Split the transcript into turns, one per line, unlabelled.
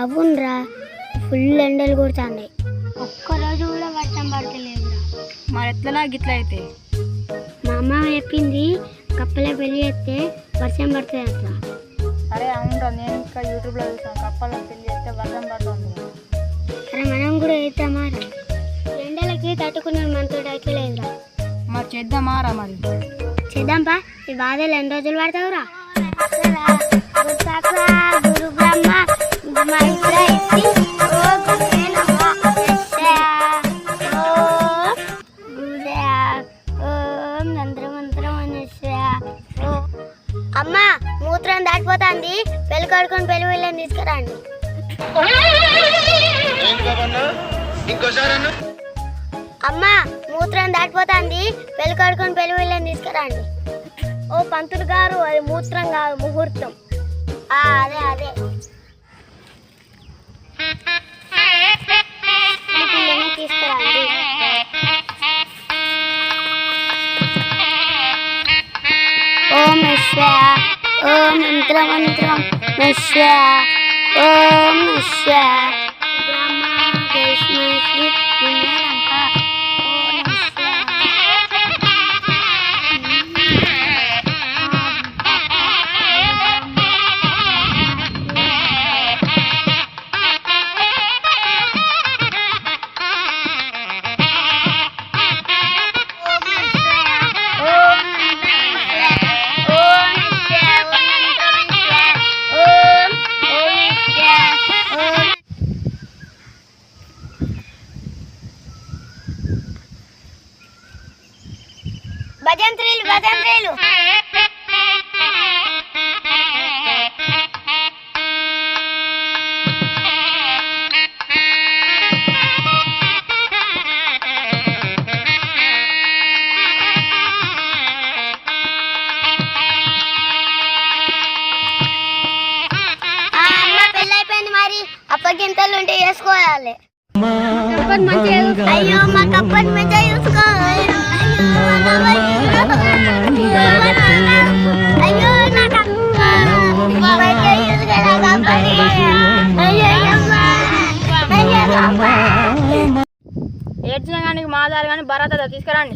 అవునరా, ఫుల్ ఎండలు కొడుతున్నాయి. ఒక్కరోజు కూడా వర్షం పడతలేదురా.
మరి ఎట్లా గిట్ల అయితే?
మా అమ్మ చెప్పింది కప్పలే పెళ్లి చేస్తే వర్షం పడుతుంది అట్లా.
అరే అవునరా, నేను ఇంకా యూట్యూబ్లో చూసాను కప్పల పెళ్లి చేస్తే వర్షం పడుతుంది.
అరే మనం కూడా వేద్దామా రా? ఎండలకి తట్టుకునే మనతో అయితే లేదురా.
మరి చేద్దామారా? మరి
చేద్దాంపా. ఈ బాధలు ఎన్ని రోజులు పడతావురా? గురు బ్రహ్మ అమ్మ మూత్రం దాటిపోతుంది. పెళ్లి కొడుకుని పెళ్లి వెళ్ళని తీసుకురండి. అమ్మ మూత్రం దాటిపోతుంది. పెళ్లి కొడుకుని పెళ్లి వెళ్ళని తీసుకురండి.
ఓ పంతులు గారు, అది మూత్రం కాదు, ముహూర్తం.
అదే అదే తీసుకురండి. ఓం విశ్వ ఓం మంత్ర మంత్రం విశ్వ ఓం విశ్వ బ్రహ్మ విష్ణు శ్రీ పుణ్యరంప ఓం విశ్వ. భజంత్రీలు భజంత్రీలు. అమ్మ పెళ్ళైపోయింది, మరి అప్పగింతలు ఉంటే చేసుకోవాలి. అయ్యో మా కప్పని మంచిగా చూసుకోవాలి.
ఏడ్చిన కానీ మాదారు కానీ భరత తీసుకురండి.